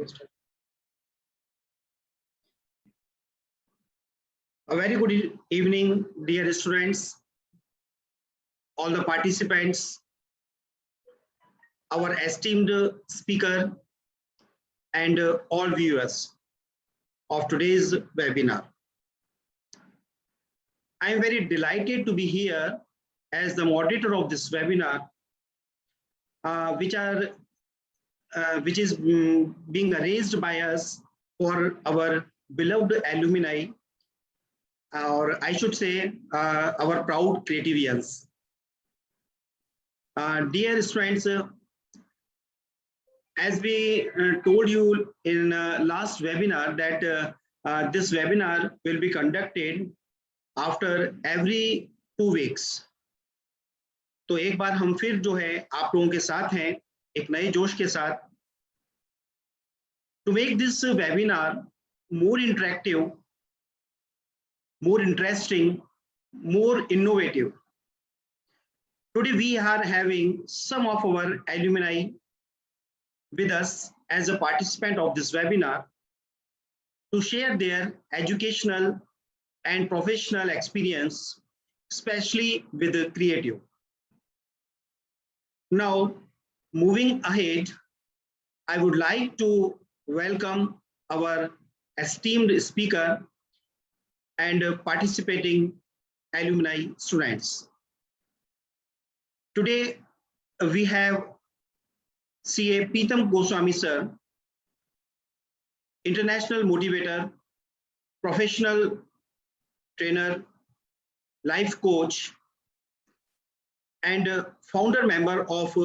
A very good evening, dear students, all the participants, our esteemed speaker, and all viewers of today's webinar. I am very delighted to be here as the moderator of this webinar, which is being arranged by us for our beloved alumni, or I should say our proud creativians. Dear students, as we told you in last webinar that this webinar will be conducted after every 2 weeks. तो एक बार हम फिर जो है आप लोगों के साथ हैं एक नए जोश के साथ. To make this webinar more interactive, more interesting, more innovative, today we are having some of our alumni with us as a participant of this webinar to share their educational and professional experience, especially with the creative. Now, moving ahead, I would like to welcome our esteemed speaker and participating alumni students. Today, we have CA PRITAM GOSWAMI sir, international motivator, professional trainer, life coach, and founder member of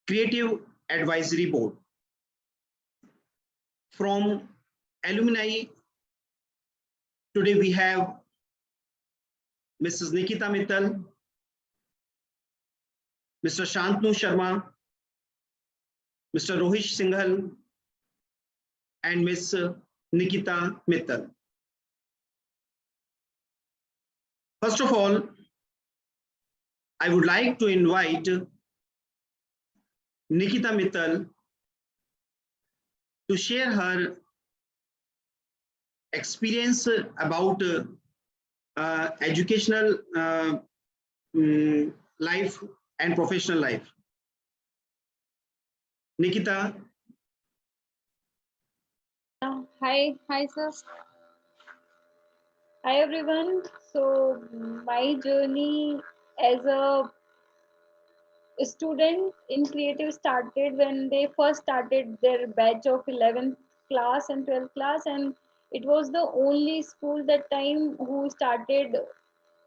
Creative Advisory Board. From alumni, today we have Mrs. Nikita Mittal, Mr. Shantanu Sharma, Mr. Rohish Singhal, and Ms. Nikita Mittal. First of all, I would like to invite Nikita Mittal to share her experience about educational life and professional life. Nikita. Hi sir. Hi everyone. So my journey as a student in creative started when they first started their batch of 11th class and 12th class, and it was the only school that time who started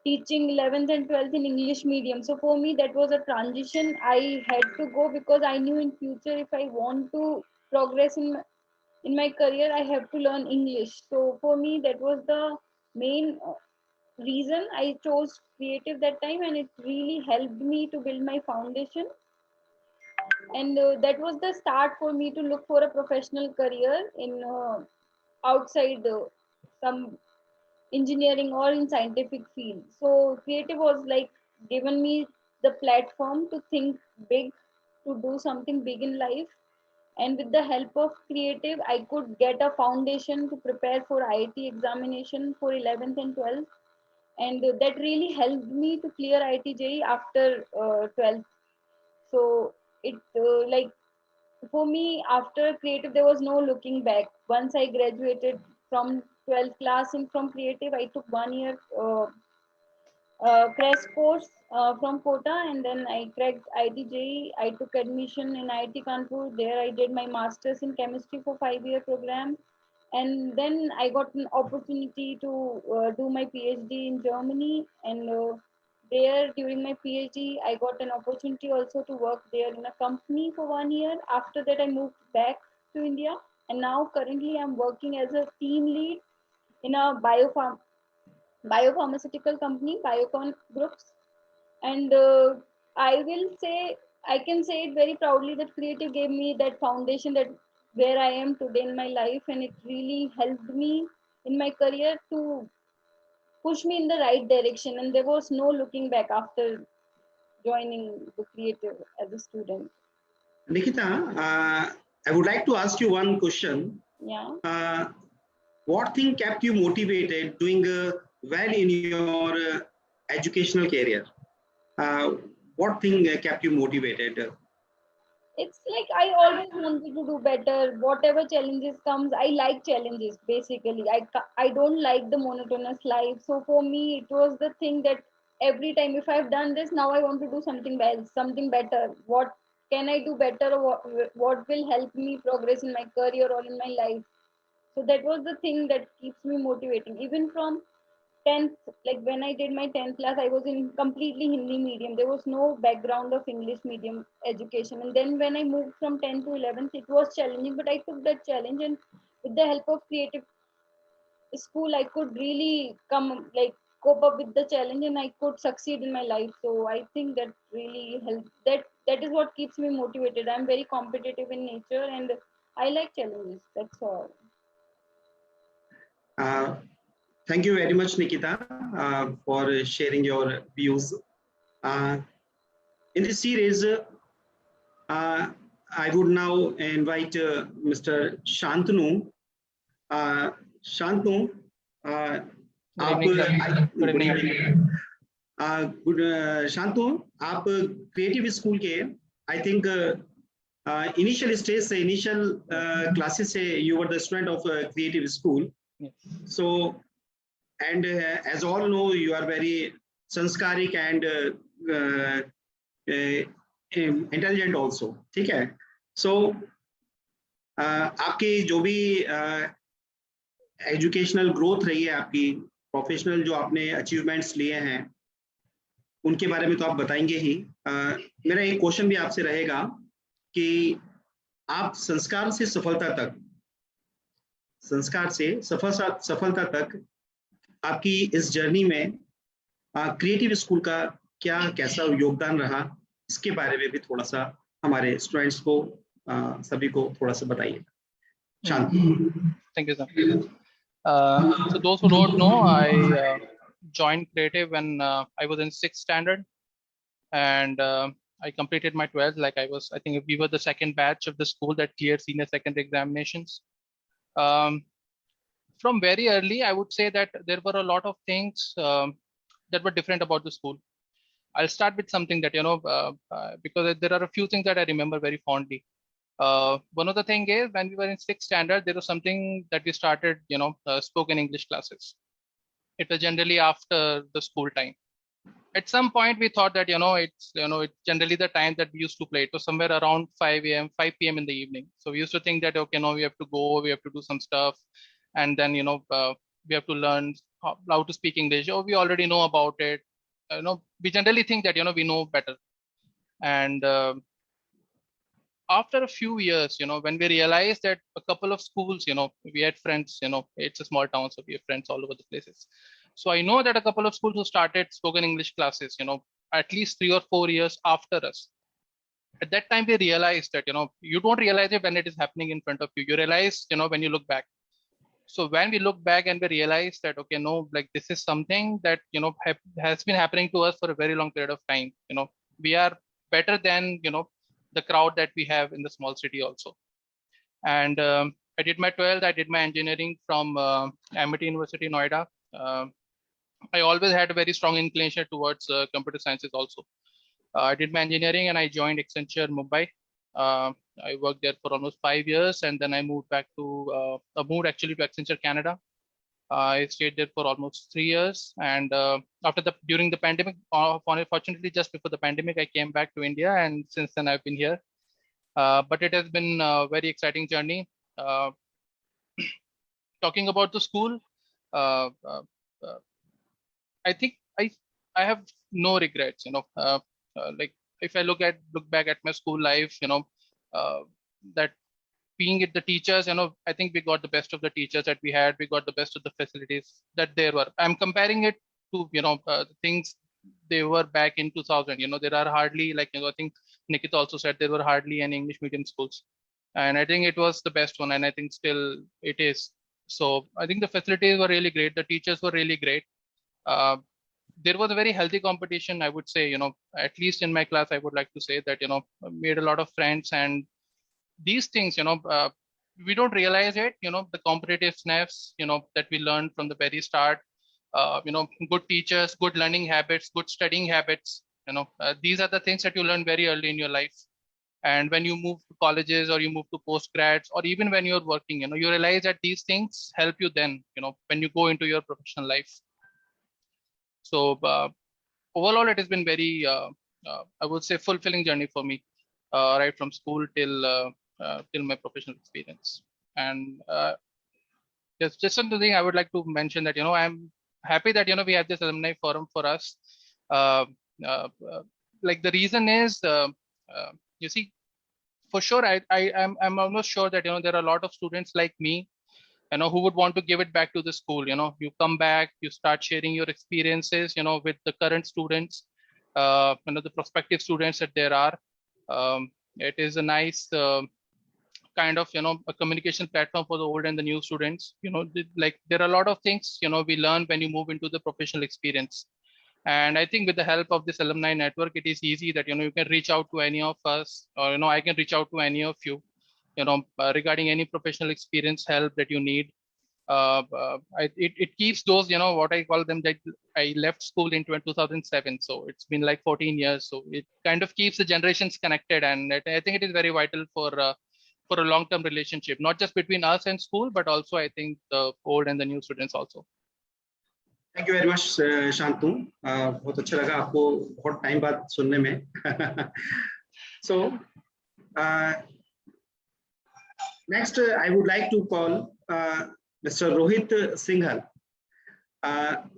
teaching 11th and 12th in English medium. So for me that was a transition I had to go, because I knew in future if I want to progress in my career I have to learn English. So for me that was the main reason I chose creative that time, and it really helped me to build my foundation. And that was the start for me to look for a professional career in outside some engineering or in scientific field. So creative was like given me the platform to think big, to do something big in life. And with the help of creative I could get a foundation to prepare for IIT examination for 11th and 12th, and that really helped me to clear IIT JEE after 12th. So it like for me after creative there was no looking back. Once I graduated from 12th class and from creative I took 1 year crash course from Kota, and then I cracked IIT JEE. I took admission in IIT Kanpur. There I did my masters in chemistry for 5-year program, and then I got an opportunity to do my PhD in Germany, and there during my PhD I got an opportunity also to work there in a company for 1 year. After that I moved back to India, and now currently I'm working as a team lead in a biopharmaceutical company, Biocon Groups. And I can say it very proudly that creative gave me that foundation that where I am today in my life, and it really helped me in my career to push me in the right direction, and there was no looking back after joining the creative as a student. Nikita, I would like to ask you one question. Yeah. What thing kept you motivated doing well in your educational career? What thing kept you motivated? It's like I always wanted to do better. Whatever challenges comes, I like challenges. Basically, I don't like the monotonous life. So for me, it was the thing that every time if I've done this, now I want to do something else, something better. What can I do better? Or what will help me progress in my career or in my life? So that was the thing that keeps me motivating. Even from 10th, like when I did my 10th class, I was in completely Hindi medium. There was no background of English medium education. And then when I moved from 10th to 11th, it was challenging, but I took that challenge, and with the help of creative school, I could really come like cope up with the challenge, and I could succeed in my life. So I think that really helped. That is what keeps me motivated. I'm very competitive in nature, and I like challenges. That's all. Uh, Thank you very much, Nikita, for sharing your views. Uh, in this series, I would now invite Mr. Shantanu. Shantanu, Good आप evening, sir. Good good evening. Evening good Shantanu, आप creative school के I think initial stage से initial classes से you were the student of creative school. So and as all know, you are very sanskaric and intelligent also. ठीक है. So आपकी जो भी educational growth रही है, आपकी प्रोफेशनल जो आपने अचीवमेंट्स लिए हैं, उनके बारे में तो आप बताएंगे ही. मेरा एक क्वेश्चन भी आपसे रहेगा कि आप संस्कार से सफलता तक आपकी इस जर्नी में क्रिएटिव स्कूल का क्या कैसा योगदान रहा, इसके बारे में भी थोड़ा सा हमारे स्टूडेंट्स को सभी को थोड़ा सा बताइए. शांति. Thank you, sir. So those who don't know, I joined Creative when I was in 6th standard, and I completed my 12th. Like I think we were the second batch of the school that cleared senior secondary examinations. From very early, I would say that there were a lot of things that were different about the school. I'll start with something that, because there are a few things that I remember very fondly. One of the thing is when we were in 6th standard, there was something that we started, spoken English classes. It was generally after the school time. At some point, we thought that, it's generally the time that we used to play. It was somewhere around 5 p.m. in the evening. So we used to think that, okay, no, we have to go, we have to do some stuff. And then, we have to learn how to speak English, or we already know about it. We generally think that, we know better. And after a few years, when we realized that a couple of schools, we had friends, it's a small town, so we have friends all over the places. So I know that a couple of schools who started spoken English classes, at least 3 or 4 years after us. At that time, we realized that, you don't realize it when it is happening in front of you. You realize, when you look back. So when we look back and we realize that, okay, no, like this is something that, has been happening to us for a very long period of time. We are better than, the crowd that we have in the small city also. And I did my 12th, I did my engineering from Amity University, Noida. I always had a very strong inclination towards computer sciences also. I did my engineering and I joined Accenture Mumbai. I worked there for almost 5 years, and then I moved back to, moved actually to Accenture Canada. I stayed there for almost 3 years, and during the pandemic, fortunately, just before the pandemic, I came back to India, and since then I've been here. But it has been a very exciting journey. Talking about the school, I think I have no regrets. Like if I look back at my school life, that being it the teachers, I think we got the best of the teachers that we had. We got the best of the facilities that there were. I'm comparing it to, the things they were back in 2000. There are hardly, like, I think Nikita also said there were hardly any English medium schools. And I think it was the best one. And I think still it is. So I think the facilities were really great. The teachers were really great. There was a very healthy competition, I would say, at least in my class, I would like to say that, I made a lot of friends, and these things, we don't realize it, the competitiveness, that we learned from the very start, good teachers, good learning habits, good studying habits, these are the things that you learn very early in your life. And when you move to colleges or you move to postgrads or even when you're working, you realize that these things help you then, when you go into your professional life. So overall, it has been very, I would say, fulfilling journey for me, right from school till my professional experience. And just something I would like to mention that, I'm happy that, we have this alumni forum for us. Like the reason is, you see, for sure, I'm almost sure that, there are a lot of students like me, who would want to give it back to the school. You come back, you start sharing your experiences, with the current students, the prospective students that there are. It is a nice kind of, a communication platform for the old and the new students. Like there are a lot of things, we learn when you move into the professional experience. And I think with the help of this alumni network, it is easy that, you can reach out to any of us, or, I can reach out to any of you, regarding any professional experience help that you need. It keeps those, what I call them, that I left school in 2007. So it's been like 14 years. So it kind of keeps the generations connected. And I think it is very vital for a long-term relationship, not just between us and school, but also I think the old and the new students also. Thank you very much Shantanu, बहुत अच्छा लगा आपको बहुत time बाद सुनने में. So next I would like to call mister Rohit Singhal.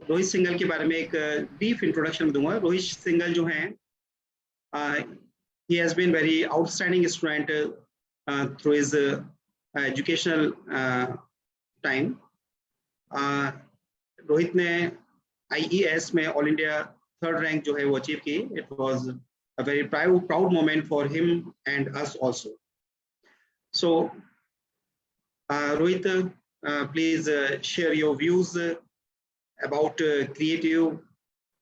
Rohit Singhal के बारे में एक ब्रीफ इंट्रोडक्शन दूंगा. रोहित सिंघल जो हैं, he has been very outstanding student through his educational time. Rohit ने IES में ऑल इंडिया 3rd रैंक जो है वो अचीव की. It was a very proud moment for him and us also. So Rohit, please share your views about creative,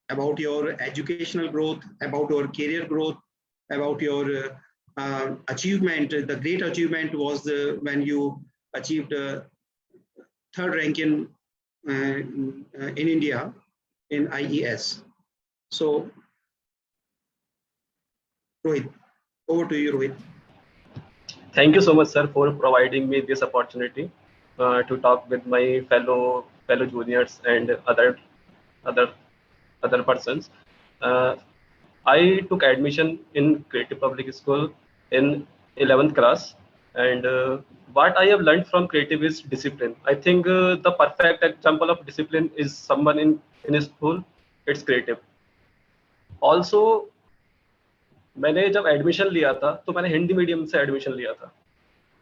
about your educational growth, about your career growth, about your achievement. The great achievement was when you achieved 3rd rank in India in IES. So, Rohit, over to you, Rohit. Thank you so much, sir, for providing me this opportunity to talk with my fellow juniors and other persons. I took admission in Creative Public School in 11th class, and what I have learned from Creative is discipline. I think the perfect example of discipline is someone in school, it's Creative. Also, मैंने जब admission लिया था तो मैंने Hindi medium से admission लिया था,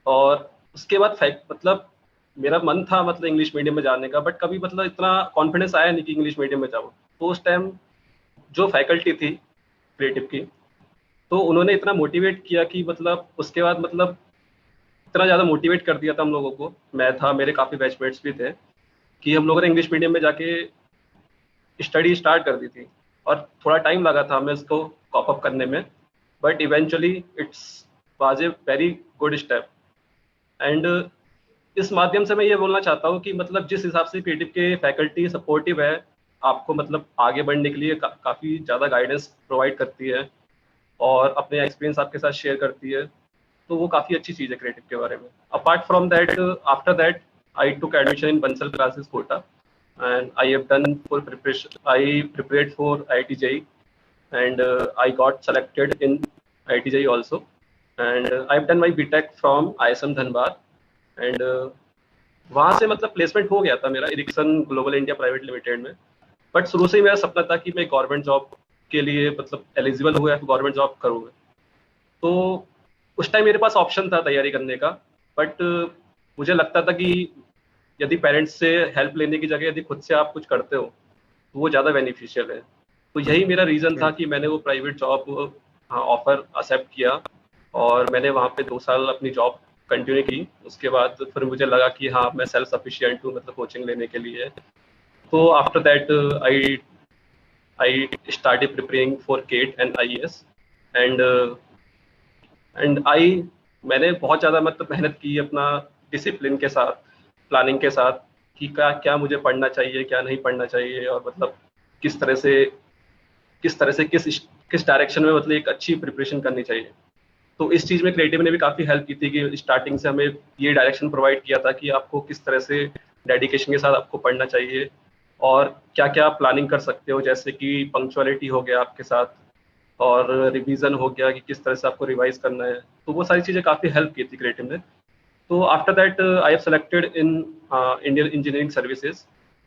और उसके बाद मतलब मेरा मन था मतलब इंग्लिश मीडियम में जाने का, बट कभी मतलब इतना कॉन्फिडेंस आया नहीं कि इंग्लिश मीडियम में जाऊँ. तो उस टाइम जो फैकल्टी थी क्रिएटिव की, तो उन्होंने इतना मोटिवेट किया कि मतलब उसके बाद मतलब इतना ज़्यादा मोटिवेट कर दिया था हम लोगों को. मैं था, मेरे काफ़ी बैचमेट्स भी थे, कि हम लोगों ने इंग्लिश मीडियम में जाके स्टडी स्टार्ट कर दी थी, और थोड़ा टाइम लगा था हमें इसको कॉप अप करने में, but eventually it's was a very good step. And इस माध्यम से मैं ये बोलना चाहता हूँ कि मतलब जिस हिसाब से क्रिएटिव के फैकल्टी सपोर्टिव है, आपको मतलब आगे बढ़ने के लिए काफ़ी ज़्यादा गाइडेंस प्रोवाइड करती है और अपने एक्सपीरियंस आपके साथ शेयर करती है, तो वो काफ़ी अच्छी चीज़ है क्रिएटिव के बारे में. Apart from that, after that I took admission in Bansal classes Kota, and I have done full preparation. I prepared for IIT JEE, and I got selected in IIT JEE also, and I've done my BTech from ISM Dhanbad, and वहाँ से मतलब placement हो गया था मेरा Erikson global India private limited में. But शुरू से ही मेरा सपना था कि मैं गवर्नमेंट जॉब के लिए मतलब एलिजिबल हुआ तो गवर्नमेंट जॉब करूँगा. तो उस टाइम मेरे पास ऑप्शन था तैयारी करने का, बट मुझे लगता था कि यदि पेरेंट्स से हेल्प लेने की जगह यदि खुद से आप कुछ करते हो तो वो ज़्यादा बेनिफिशियल है. तो यही मेरा रीज़न था कि मैंने वो प्राइवेट जॉब ऑफर एक्सेप्ट किया, और मैंने वहाँ पे 2 साल अपनी जॉब कंटिन्यू की. उसके बाद फिर मुझे लगा कि हाँ, मैं सेल्फ सफिशिएंट हूँ मतलब कोचिंग लेने के लिए. तो after that I started preparing for CAT and IES, and I मैंने बहुत ज़्यादा मतलब मेहनत की अपना डिसिप्लिन के साथ, प्लानिंग के साथ, कि क्या मुझे पढ़ना चाहिए, क्या नहीं पढ़ना चाहिए, और मतलब किस तरह से किस डायरेक्शन में मतलब एक अच्छी प्रिपरेशन करनी चाहिए। तो इस चीज़ में क्रिएटिव ने भी काफ़ी हेल्प की थी कि स्टार्टिंग से हमें ये डायरेक्शन प्रोवाइड किया था कि आपको किस तरह से डेडिकेशन के साथ आपको पढ़ना चाहिए और क्या क्या प्लानिंग कर सकते हो, जैसे कि पंक्चुअलिटी हो गया आपके साथ, और रिवीजन हो गया कि किस तरह से आपको रिवाइज करना है। तो वो सारी चीज़ें काफ़ी हेल्प की थी क्रिएटिव ने। तो after that I have selected in Indian engineering services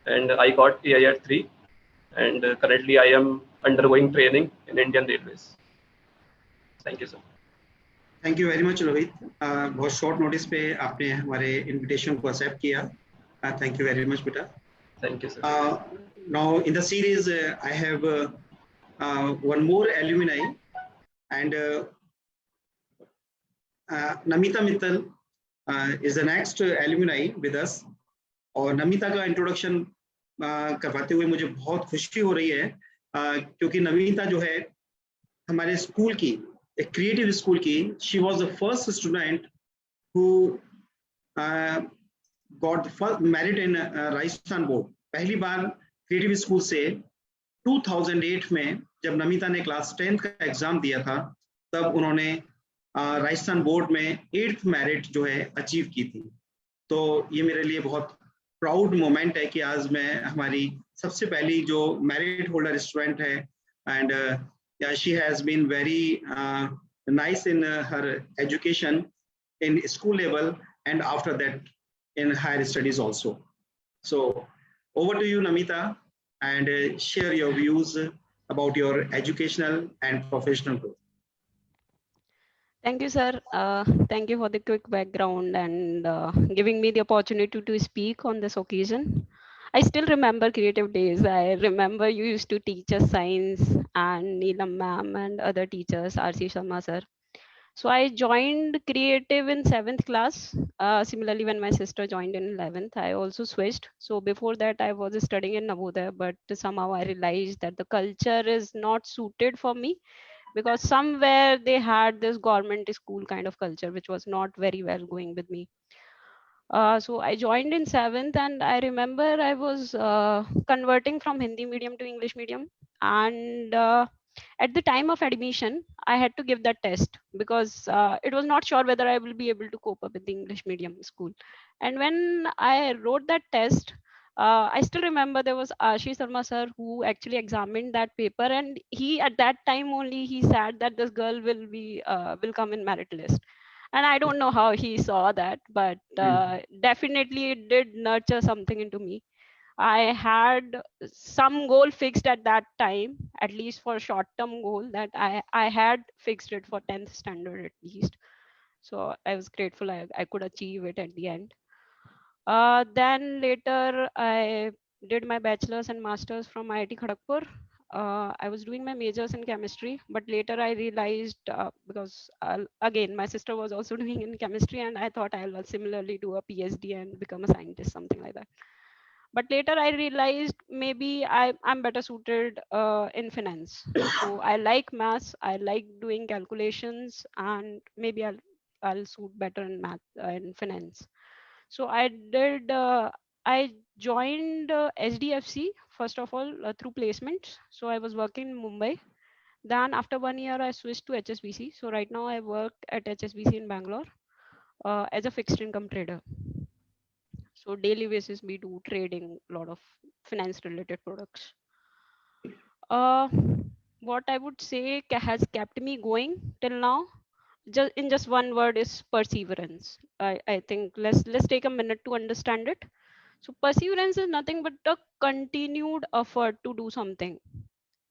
and I got AIR 3 and currently I am undergoing training in Indian Railways. Thank you, sir. Thank you very much Rohit, बहुत short notice पे आपने हमारे invitation को accept किया। Thank you very much बेटा। Thank you, sir. Now in the series I have one more alumni, and Namita Mittal is the next alumni with us। और नमिता का introduction करवाते हुए मुझे बहुत खुशी हो रही है, क्योंकि नमिता जो है हमारे स्कूल की, एक क्रिएटिव स्कूल की, she was the first student who got first merit in Rajasthan board. पहली बार क्रिएटिव स्कूल से 2008 में जब नमिता ने क्लास 10th का एग्जाम दिया था, तब उन्होंने राजस्थान बोर्ड में 8th मेरिट जो है अचीव की थी। तो ये मेरे लिए बहुत प्राउड मोमेंट है कि आज मैं हमारी सबसे पहली जो मेरिट होल्डर स्टूडेंट है, and she has been very nice in her education in school level and after that in higher studies also. So over to you, Namita, and share your views about your educational and professional growth. Thank you, sir. Thank you for the quick background and giving me the opportunity to speak on this occasion. I still remember creative days. I remember you used to teach us science, and Neelam ma'am and other teachers, RC Sharma sir. So I joined creative in 7th class. Similarly, when my sister joined in 11th, I also switched. So before that, I was studying in Navodaya, but somehow I realized that the culture is not suited for me, because somewhere they had this government school kind of culture, which was not very well going with me. So I joined in 7th, and I remember I was converting from Hindi medium to English medium. And at the time of admission, I had to give that test because it was not sure whether I will be able to cope up with the English medium school. And when I wrote that test, I still remember there was Ashish Sharma sir who actually examined that paper, and he at that time only he said that this girl will come in merit list. And I don't know how he saw that, but definitely it did nurture something into me. I had some goal fixed at that time, at least for short term goal, that I had fixed it for 10th standard at least. So I was grateful I could achieve it at the end. Then later I did my bachelor's and master's from IIT Kharagpur. I was doing my majors in chemistry, but later I realized because again my sister was also doing in chemistry, and I thought I'll similarly do a PhD and become a scientist, something like that. But later I realized maybe I'm better suited in finance. So I like maths, I like doing calculations, and maybe I'll suit better in math in finance. So I joined SDFC first of all through placements. So I was working in Mumbai. Then after 1 year, I switched to HSBC. So right now I work at HSBC in Bangalore as a fixed income trader. So daily basis we do trading, a lot of finance related products. Uh, what I would say has kept me going till now, just one word, is perseverance. I think let's take a minute to understand it. So perseverance is nothing but a continued effort to do something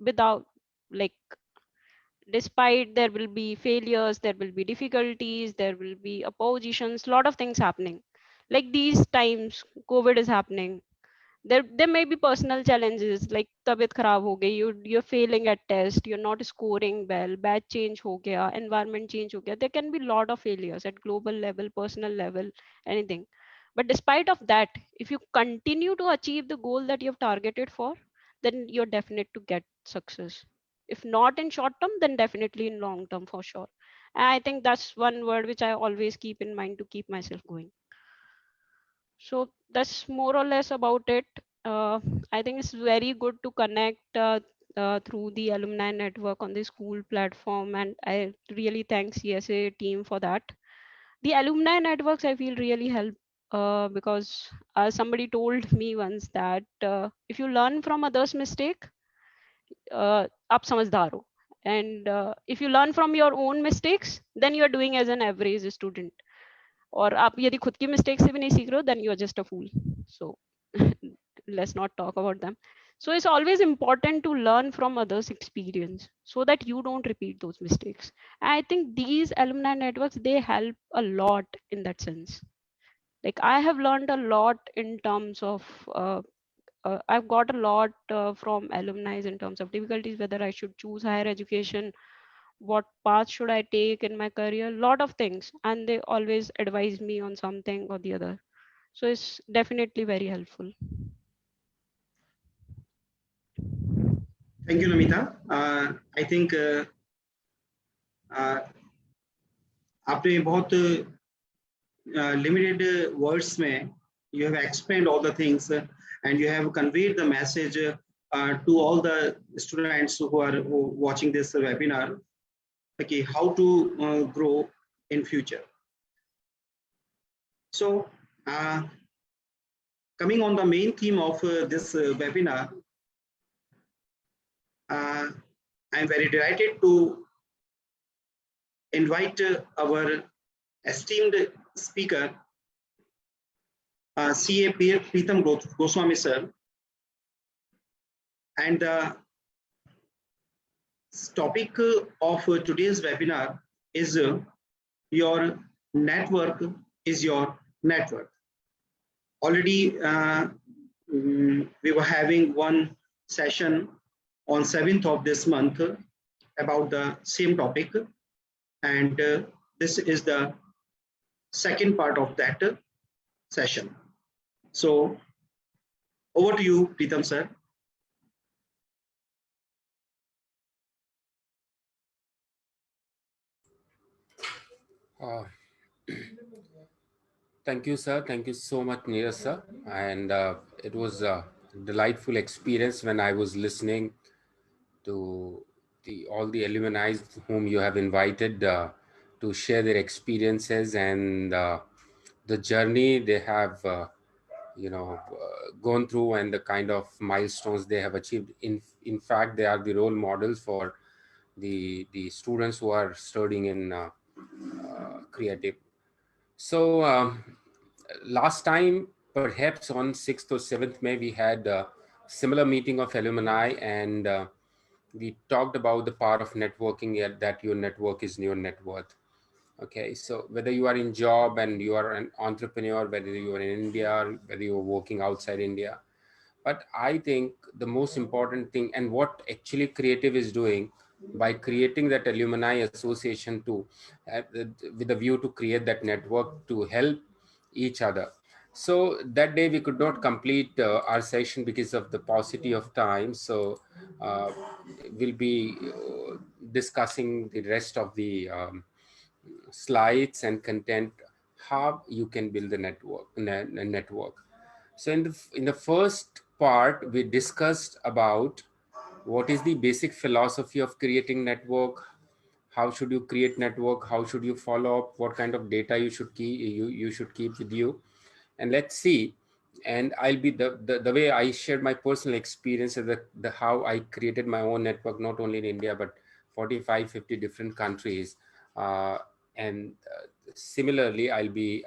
without, like, despite there will be failures, there will be difficulties, there will be oppositions, lot of things happening. Like these times, COVID is happening. There may be personal challenges, like tabit kharab ho gayi, you're failing at test, you're not scoring well, batch change ho gaya, environment change ho gaya. There can be lot of failures at global level, personal level, anything. But despite of that, if you continue to achieve the goal that you've targeted for, then you're definite to get success. If not in short term, then definitely in long term for sure. And I think that's one word which I always keep in mind to keep myself going. So that's more or less about it. I think it's very good to connect through the alumni network on the school platform, and I really thank CSA team for that. The alumni networks I feel really help because somebody told me once that if you learn from others' mistake, आप समझदार हो. And if you learn from your own mistakes, then you are doing as an average student. और आप यदि खुद की mistake से भी नहीं सीख रहे हो, then you are just a fool. So let's not talk about them. So it's always important to learn from others' experience so that you don't repeat those mistakes. I think these alumni networks, they help a lot in that sense. Like I have learned a lot in terms of I've got a lot from alumni in terms of difficulties, whether I should choose higher education, what path should I take in my career, lot of things, and they always advise me on something or the other. So it's definitely very helpful. Thank you, Namita. I think आपने बहुत limited words में you have explained all the things and you have conveyed the message to all the students who are watching this webinar. Okay, how to grow in future. So coming on the main theme of this webinar, I'm very delighted to invite our esteemed speaker, CA PRITAM GOSWAMI sir, and the topic of today's webinar is your network is your network. Already we were having one session on 7th of this month about the same topic, and this is the second part of that session. So over to you, Pritam sir. Thank you, sir. Thank you so much, Neeraj sir. And it was a delightful experience when I was listening to all the alumni whom you have invited to share their experiences and the journey they have, gone through and the kind of milestones they have achieved. In fact, they are the role models for the students who are studying in creative. So last time, perhaps on 6th or 7th May, we had a similar meeting of alumni, and we talked about the power of networking, that your network is your net worth. Okay, so whether you are in job and you are an entrepreneur, whether you are in India, whether you are working outside India, but I think the most important thing, and what actually creative is doing by creating that alumni association too, with a view to create that network to help each other. So that day we could not complete our session because of the paucity of time. So we'll be discussing the rest of the slides and content, how you can build a network. So in the first part, we discussed about what is the basic philosophy of creating network, how should you create network, how should you follow up, what kind of data you should keep with you. And let's see, and I'll be the way I shared my personal experience of the how I created my own network, not only in India but 45-50 different countries. And similarly, I'll be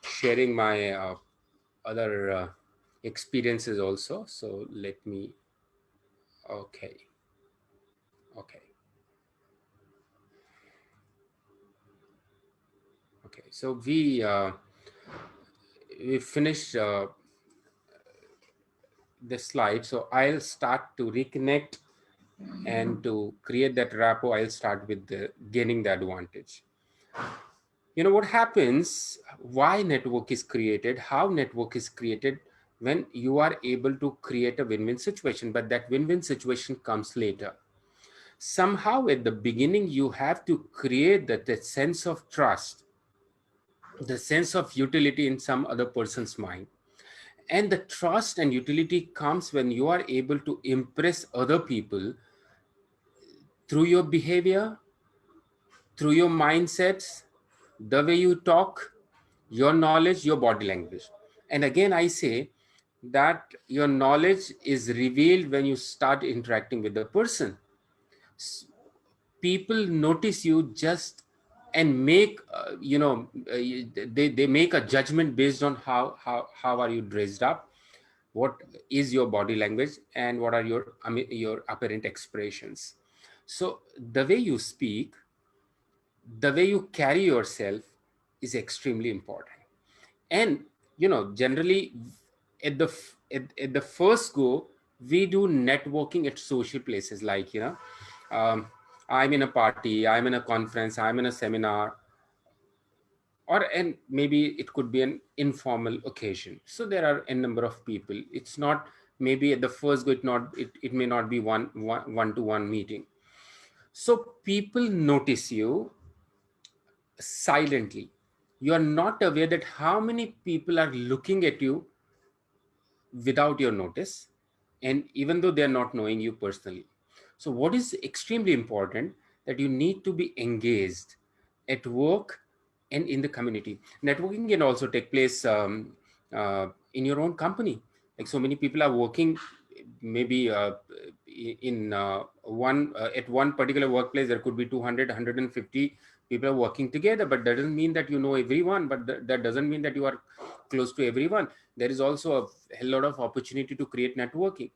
sharing my other experiences also. So let me, okay. So we finished the slide. So I'll start to reconnect, and to create that rapport, I'll start with the gaining the advantage. You know what happens, why network is created, how network is created. when you are able to create a win-win situation, but that win-win situation comes later. Somehow at the beginning, you have to create that sense of trust, the sense of utility in some other person's mind. And the trust and utility comes when you are able to impress other people through your behavior, through your mindsets, the way you talk, your knowledge, your body language. And again, I say that your knowledge is revealed when you start interacting with the person. People notice you just and make they make a judgment based on how are you dressed up, what is your body language, and what are your your apparent expressions. So the way you speak, the way you carry yourself is extremely important. And generally at at the first go, we do networking at social places like I'm in a party, I'm in a conference, I'm in a seminar, or and maybe it could be an informal occasion. So there are a number of people. It's not, maybe at the first go, it may not be one-to-one meeting. So people notice you silently. You are not aware that how many people are looking at you without your notice, and even though they are not knowing you personally. So what is extremely important, that you need to be engaged at work and in the community. Networking can also take place in your own company. Like so many people are working, maybe in one at one particular workplace there could be 200 150 people are working together, but that doesn't mean that you know everyone, but that doesn't mean that you are close to everyone. There is also a lot of opportunity to create networking.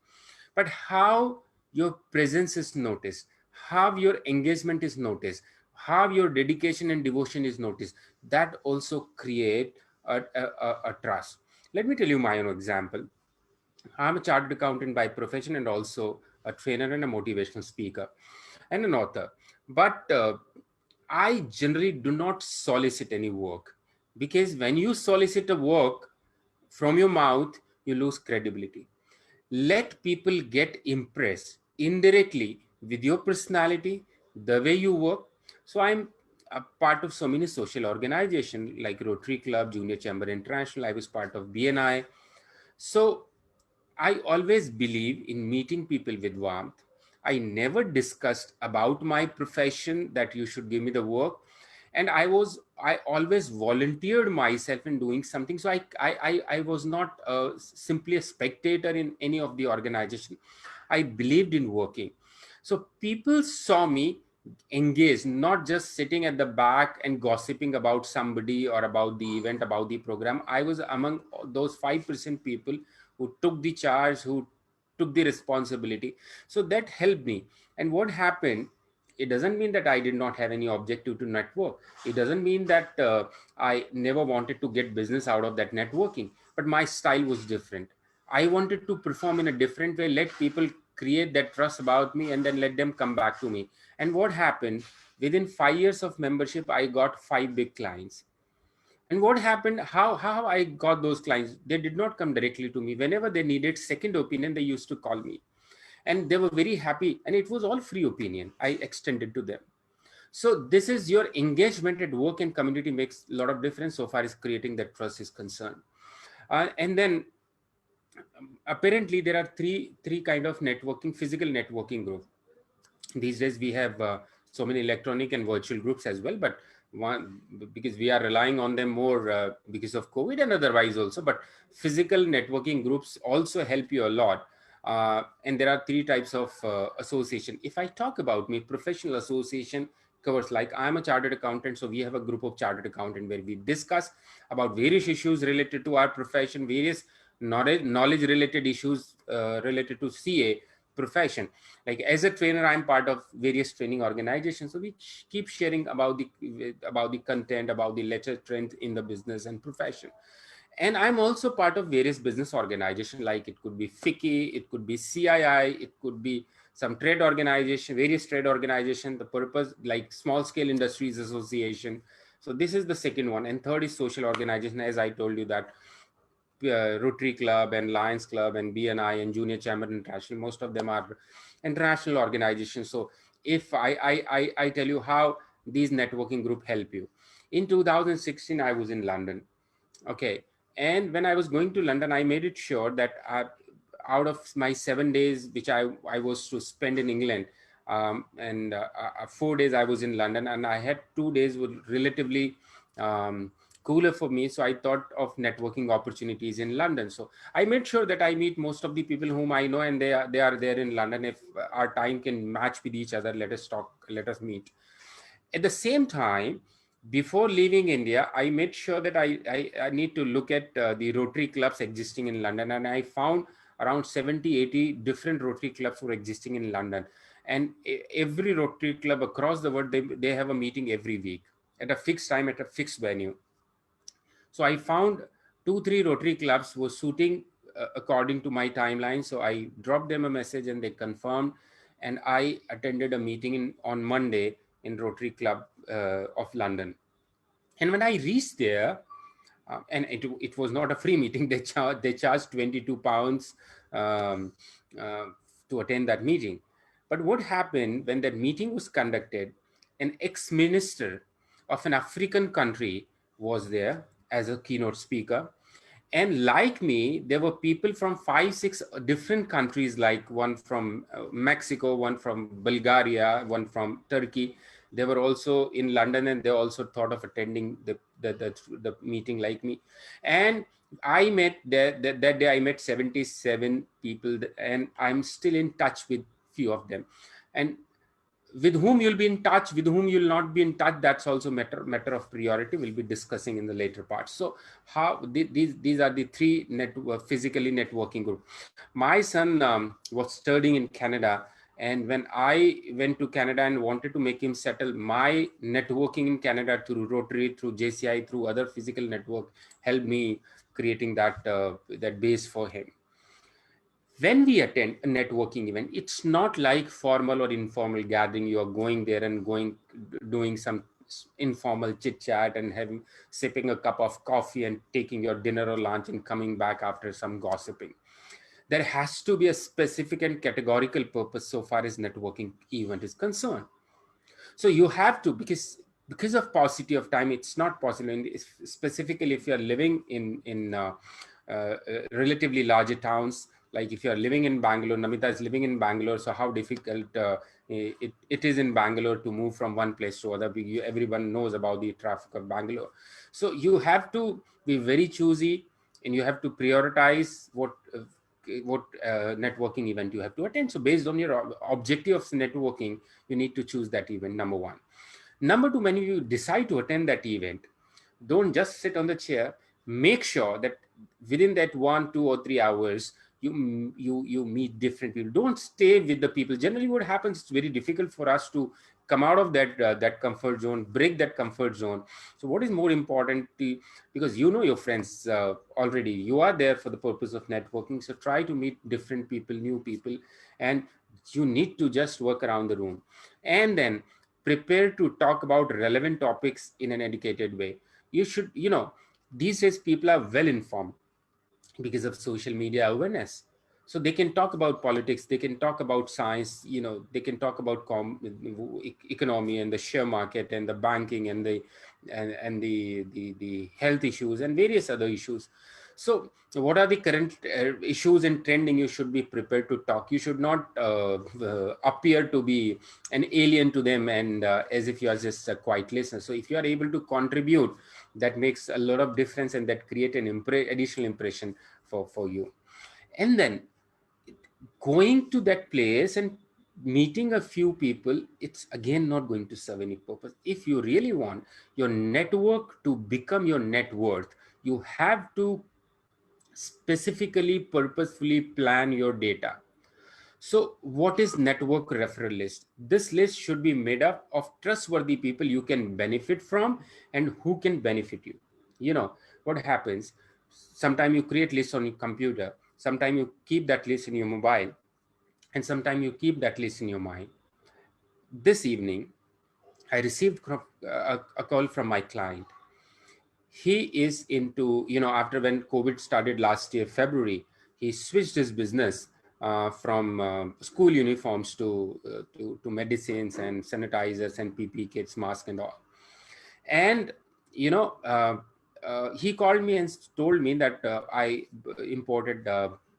But how your presence is noticed, how your engagement is noticed, how your dedication and devotion is noticed, that also create a trust. Let me tell you my own example. I'm a chartered accountant by profession and also a trainer and a motivational speaker and an author. But I generally do not solicit any work, because when you solicit a work from your mouth, you lose credibility. Let people get impressed indirectly with your personality, the way you work. So I'm a part of so many social organizations like Rotary Club, Junior Chamber International. I was part of BNI. So I always believe in meeting people with warmth. I never discussed about my profession that you should give me the work. And I always volunteered myself in doing something. So I was not simply a spectator in any of the organization. I believed in working. So people saw me engaged, not just sitting at the back and gossiping about somebody or about the event, about the program. I was among those 5% people who took the charge, who took the responsibility. So that helped me. And what happened, it doesn't mean that I did not have any objective to network. It doesn't mean that I never wanted to get business out of that networking, but my style was different. I wanted to perform in a different way, let people create that trust about me, and then let them come back to me. And what happened, within 5 years of membership, I got 5 big clients. And what happened, how I got those clients, they did not come directly to me. Whenever they needed second opinion, they used to call me, and they were very happy, and it was all free opinion I extended to them. So this is your engagement at work and community makes a lot of difference so far as creating that trust is concerned. And then apparently there are three kind of networking, physical networking group. These days we have so many electronic and virtual groups as well, but one, because we are relying on them more because of COVID and otherwise also, but physical networking groups also help you a lot. And there are three types of association. If I talk about me, professional association covers, like I'm a chartered accountant, so we have a group of chartered accountant where we discuss about various issues related to our profession, various knowledge related issues related to CA profession. Like as a trainer, I'm part of various training organizations, so we keep sharing about the content, about the latest trends in the business and profession. And I'm also part of various business organizations, like it could be FICCI, it could be CII, it could be some trade organization, various trade organization. The purpose, like Small Scale Industries Association. So this is the second one. And third is social organization, as I told you that Rotary Club and Lions Club and BNI and Junior Chamber International, most of them are international organizations. So if I tell you how these networking group help you. In 2016, I was in London. Okay. And when I was going to London, I made it sure that out of my 7 days, which I was to spend in England, and 4 days I was in London, and I had 2 days were relatively cooler for me. So I thought of networking opportunities in London. So I made sure that I meet most of the people whom I know, and they are there in London. If our time can match with each other, let us talk, let us meet. At the same time, before leaving India, I made sure that I need to look at the Rotary clubs existing in London, and I found around 70, 80 different Rotary clubs were existing in London. And every Rotary club across the world, they have a meeting every week at a fixed time, at a fixed venue. So I found 2, 3 Rotary clubs were suiting according to my timeline. So I dropped them a message and they confirmed. And I attended a meeting on Monday in Rotary Club of London. And when I reached there, and it was not a free meeting, they charged £22 um, uh, to attend that meeting. But what happened when that meeting was conducted, an ex-minister of an African country was there as a keynote speaker. And like me, there were people from 5, 6 different countries, like one from Mexico, one from Bulgaria, one from Turkey. They were also in London, and they also thought of attending the meeting like me. And I met that day, I met 77 people, and I'm still in touch with few of them. And with whom you'll be in touch, with whom you'll not be in touch, that's also matter of priority. We'll be discussing in the later part. So how these are the 3 physically networking group. My son was studying in Canada, and when I went to Canada and wanted to make him settle, my networking in Canada through Rotary, through JCI, through other physical network helped me creating that base for him. When we attend a networking event, it's not like formal or informal gathering. You are going there and doing some informal chit chat and sipping a cup of coffee and taking your dinner or lunch and coming back after some gossiping. There has to be a specific and categorical purpose so far as networking event is concerned. So you have to, because of paucity of time, it's not possible. And specifically, if you're living in relatively larger towns, like if you're living in Bangalore, Namita is living in Bangalore, so how difficult it is in Bangalore to move from one place to other. Everyone knows about the traffic of Bangalore. So you have to be very choosy, and you have to prioritize what networking event you have to attend. So based on your objective of networking, you need to choose that event, number 1. Number 2, when you decide to attend that event, don't just sit on the chair. Make sure that within that 1, 2, or 3 hours, you meet different people. Don't stay with the people. Generally what happens, it's very difficult for us to come out of that comfort zone, break that comfort zone. So what is more important because you know your friends already, you are there for the purpose of networking. So try to meet different people, new people, and you need to just work around the room, and then prepare to talk about relevant topics in an educated way. You should, these days people are well informed because of social media awareness. So they can talk about politics, they can talk about science, they can talk about economy and the share market and the banking and the health issues and various other issues. So what are the current issues and trending? You should be prepared to talk. You should not appear to be an alien to them, and as if you are just a quiet listener. So if you are able to contribute, that makes a lot of difference, and that create an additional impression for you. And then going to that place and meeting a few people, it's again not going to serve any purpose. If you really want your network to become your net worth, you have to specifically, purposefully plan your data. So what is network referral list? This list should be made up of trustworthy people you can benefit from and who can benefit you. What happens, sometimes you create lists on your computer, sometimes you keep that list in your mobile, and sometimes you keep that list in your mind. This evening, I received a call from my client. he is into, after when COVID started last year, February, he switched his business from school uniforms to medicines and sanitizers and PPE kits, masks and all. And he called me and told me that I imported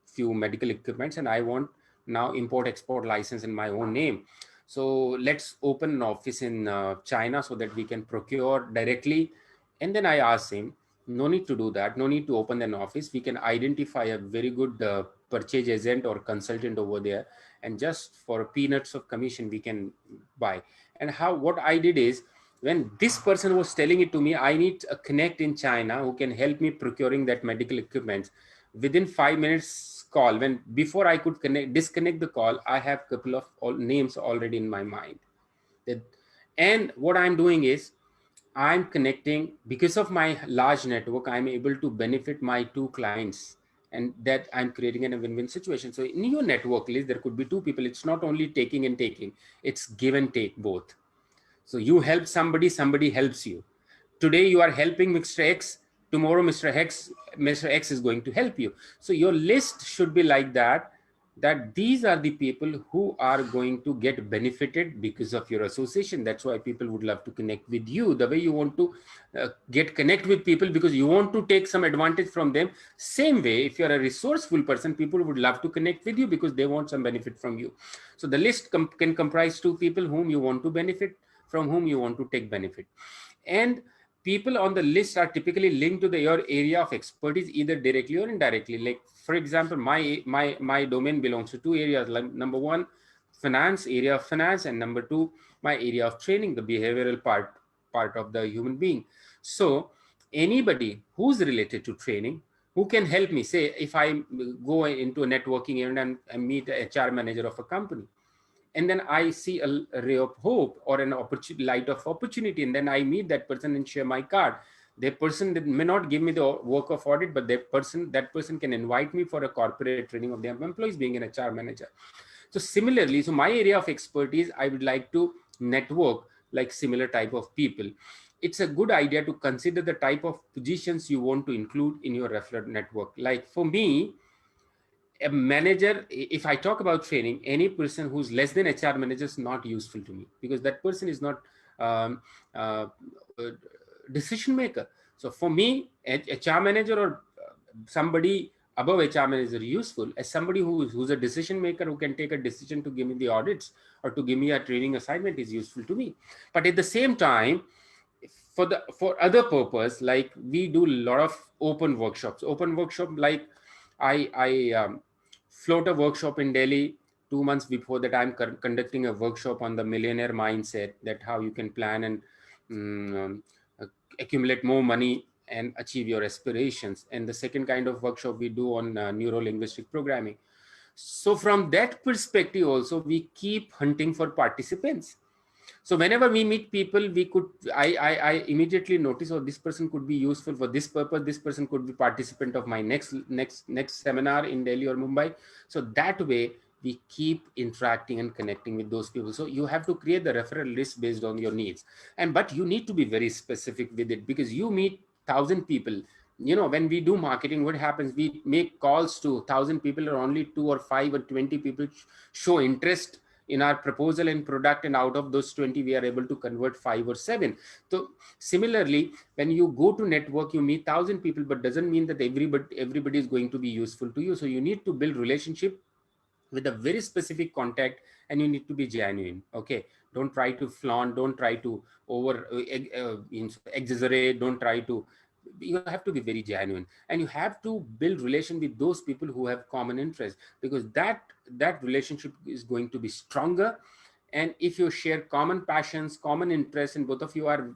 few medical equipments and I want now import export license in my own name. So let's open an office in China so that we can procure directly. And then I asked him, no need to do that, no need to open an office, we can identify a very good purchase agent or consultant over there, and just for peanuts of commission we can buy. And what I did is, when this person was telling it to me, I need a connect in China who can help me procuring that medical equipment. Within 5 minutes call, when before I could disconnect the call, I have a couple of names already in my mind. And what I'm doing is, I'm connecting, because of my large network, I'm able to benefit my two clients, and that I'm creating a win-win situation. So in your network list, there could be two people. It's not only taking and taking, it's give and take both. So you help somebody, somebody helps you. Today you are helping Mr. X, tomorrow Mr. X is going to help you. So your list should be like that, that these are the people who are going to get benefited because of your association. That's why people would love to connect with you, the way you want to connect with people, because you want to take some advantage from them. Same way, if you're a resourceful person, people would love to connect with you because they want some benefit from you. So the list can comprise two people whom you want to benefit, from whom you want to take benefit. And people on the list are typically linked to your area of expertise, either directly or indirectly. Like, for example, my domain belongs to two areas. Like, number one, finance, area of finance, and number two, my area of training, the behavioral part of the human being. So anybody who's related to training, who can help me, say if I go into a networking event and meet a HR manager of a company, and then I see a ray of hope or an light of opportunity, and then I meet that person and share my card. That person that may not give me the work of audit, but that person can invite me for a corporate training of their employees, being an HR manager. So similarly, so my area of expertise, I would like to network like similar type of people. It's a good idea to consider the type of positions you want to include in your referral network. Like for me, a manager, if I talk about training, any person who's less than HR manager is not useful to me, because that person is not um, uh, decision maker. So for me, HR manager or somebody above HR manager useful as somebody who's a decision maker, who can take a decision to give me the audits or to give me a training assignment, is useful to me. But at the same time, for other purpose, like we do a lot of open workshops. Like I float a workshop in Delhi 2 months before that. I'm conducting a workshop on the millionaire mindset, that how you can plan and accumulate more money and achieve your aspirations. And the second kind of workshop we do on neuro-linguistic programming. So from that perspective also, we keep hunting for participants. So whenever we meet people, I immediately notice, oh, this person could be useful for this purpose. This person could be participant of my next seminar in Delhi or Mumbai. So that way we keep interacting and connecting with those people. So you have to create the referral list based on your needs. But you need to be very specific with it, because you meet 1,000 people. When we do marketing, what happens? We make calls to 1,000 people, or only 2 or 5 or 20 people show interest in our proposal and product, and out of those 20 we are able to convert 5 or 7. So similarly, when you go to network, you meet 1,000 people, but doesn't mean that everybody is going to be useful to you. So you need to build relationship with a very specific contact, and you need to be genuine. Okay, don't try to flaunt, don't try to exaggerate, don't try to, you have to be very genuine, and you have to build relation with those people who have common interests, because that relationship is going to be stronger. And if you share common passions, common interests, and both of you are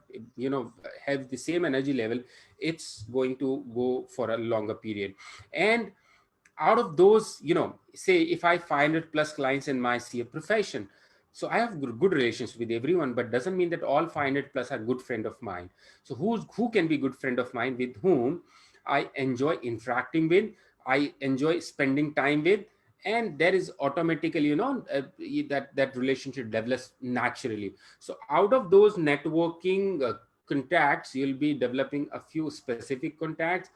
have the same energy level, it's going to go for a longer period. And out of those, say if I 500 plus clients in my CA profession, so I have good relations with everyone, but doesn't mean that all 500 plus are good friend of mine. So who can be good friend of mine, with whom I enjoy interacting with, I enjoy spending time with, and there is automatically, that relationship develops naturally. So out of those networking contacts, you'll be developing a few specific contacts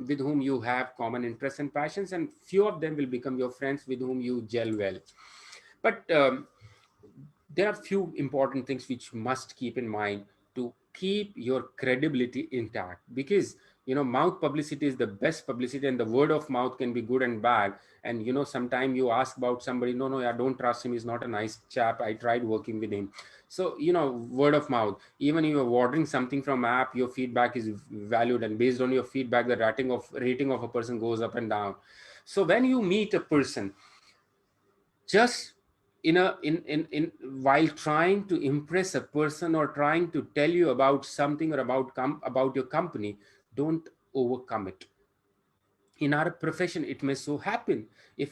with whom you have common interests and passions, and few of them will become your friends with whom you gel well. But there are few important things which you must keep in mind to keep your credibility intact, because mouth publicity is the best publicity, and the word of mouth can be good and bad. And sometime you ask about somebody, no, I don't trust him, he's not a nice chap, I tried working with him. So word of mouth, even if you're ordering something from app, your feedback is valued, and based on your feedback, the rating of a person goes up and down. So when you meet a person, just in while trying to impress a person or trying to tell you about something or about your company, don't overcome it. In our profession, it may so happen, if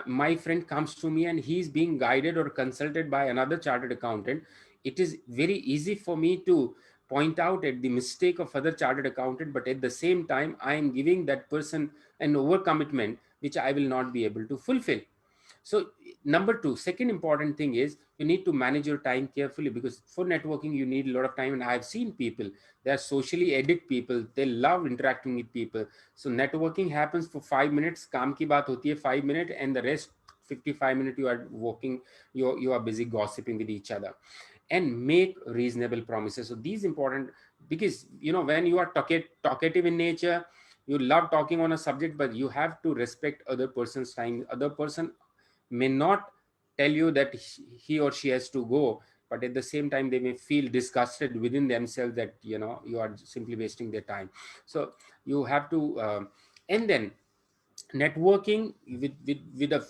my friend comes to me and he's being guided or consulted by another chartered accountant, it is very easy for me to point out at the mistake of other chartered accountant, but at the same time I am giving that person an overcommitment which I will not be able to fulfill. So number two, second important thing is you need to manage your time carefully, because for networking you need a lot of time. And I've seen people, they are socially addict people, they love interacting with people. So networking happens for 5 minutes, kaam ki baat hoti hai 5 minutes, and the rest 55 minutes you are working, you are busy gossiping with each other. And make reasonable promises. So these important, because when you are talkative in nature, you love talking on a subject, but you have to respect other person's time. Other person may not tell you that he or she has to go, but at the same time they may feel disgusted within themselves that you are simply wasting their time. So you have to and then networking with a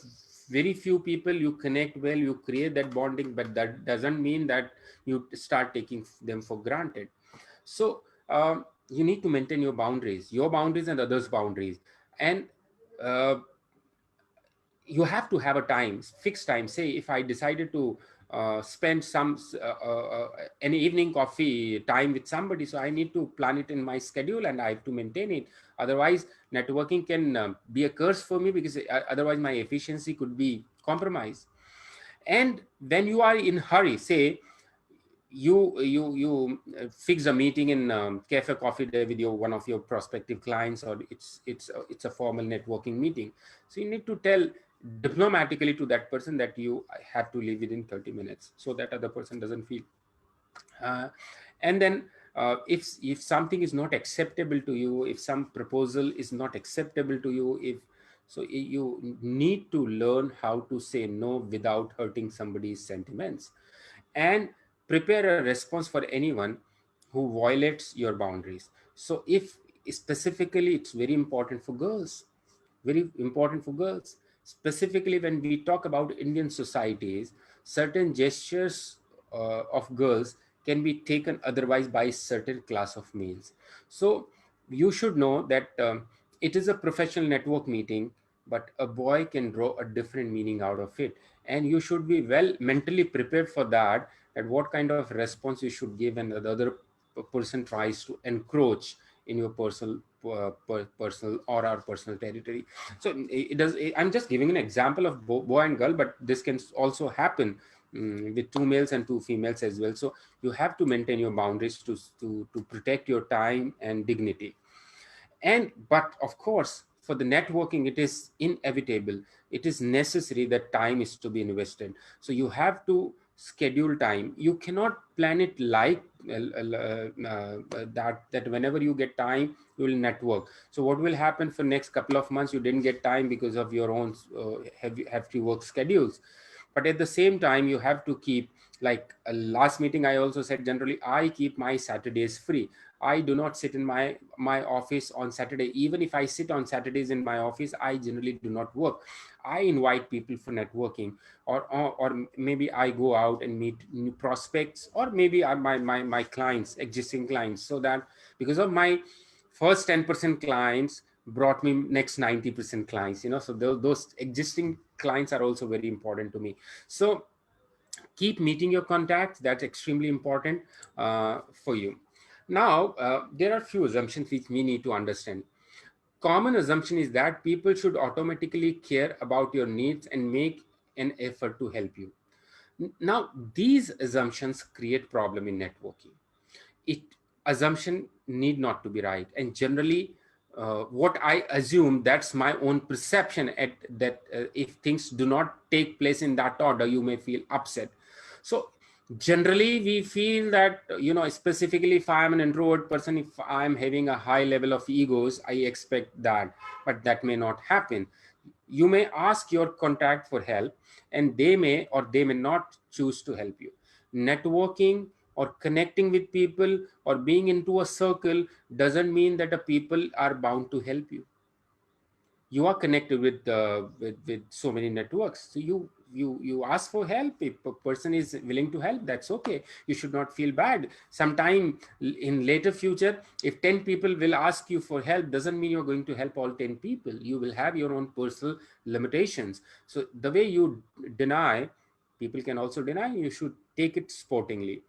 very few people, you connect well, you create that bonding, but that doesn't mean that you start taking them for granted. So you need to maintain your boundaries and others boundaries. And you have to have a time, fixed time. Say if I decided to spend an evening coffee time with somebody, so I need to plan it in my schedule and I have to maintain it. Otherwise networking can be a curse for me, because otherwise my efficiency could be compromised. And when you are in hurry, say you fix a meeting in cafe coffee day with your one of your prospective clients, or it's a formal networking meeting, so you need to tell diplomatically to that person that you have to leave within 30 minutes, so that other person doesn't feel uh, and then if something is not acceptable to you, if some proposal is not acceptable to you, if so you need to learn how to say no without hurting somebody's sentiments, and prepare a response for anyone who violates your boundaries. So if specifically, it's very important for girls, very important for girls, specifically when we talk about Indian societies, certain gestures of girls can be taken otherwise by certain class of males. So you should know that it is a professional network meeting, but a boy can draw a different meaning out of it, and you should be well mentally prepared for that, that what kind of response you should give when the other person tries to encroach in your personal or our personal territory. So it does, I'm just giving an example of boy and girl, but this can also happen with two males and two females as well. So you have to maintain your boundaries to protect your time and dignity. And but of course, for the networking, it is inevitable, it is necessary that time is to be invested. So you have to schedule time. You cannot plan it like that whenever you get time you will network. So what will happen for next couple of months, you didn't get time because of your own hefty work schedules. But at the same time, you have to keep, like last meeting I also said, generally I keep my Saturdays free. I do not sit in my office on Saturday. Even if I sit on Saturdays in my office, I generally do not work. I invite people for networking, or maybe I go out and meet new prospects, or maybe my clients, existing clients, so that because of my first 10% clients brought me next 90% clients, so those existing clients are also very important to me. So keep meeting your contacts, that's extremely important for you. Now there are few assumptions which we need to understand. Common assumption is that people should automatically care about your needs and make an effort to help you. Now these assumptions create problem in networking. It assumption need not to be right. And generally, what I assume, that's my own perception, at that if things do not take place in that order, you may feel upset. So generally we feel that, specifically if I am an introvert person, if I am having a high level of egos, I expect that, but that may not happen. You may ask your contact for help, and they may or they may not choose to help you. Networking or connecting with people or being into a circle doesn't mean that the people are bound to help you. You are connected with so many networks, so you ask for help. If a person is willing to help, that's okay. You should not feel bad. Sometime in later future, if 10 people will ask you for help, doesn't mean you're going to help all 10 people. You will have your own personal limitations. So the way you deny, people can also deny. You should take it sportingly.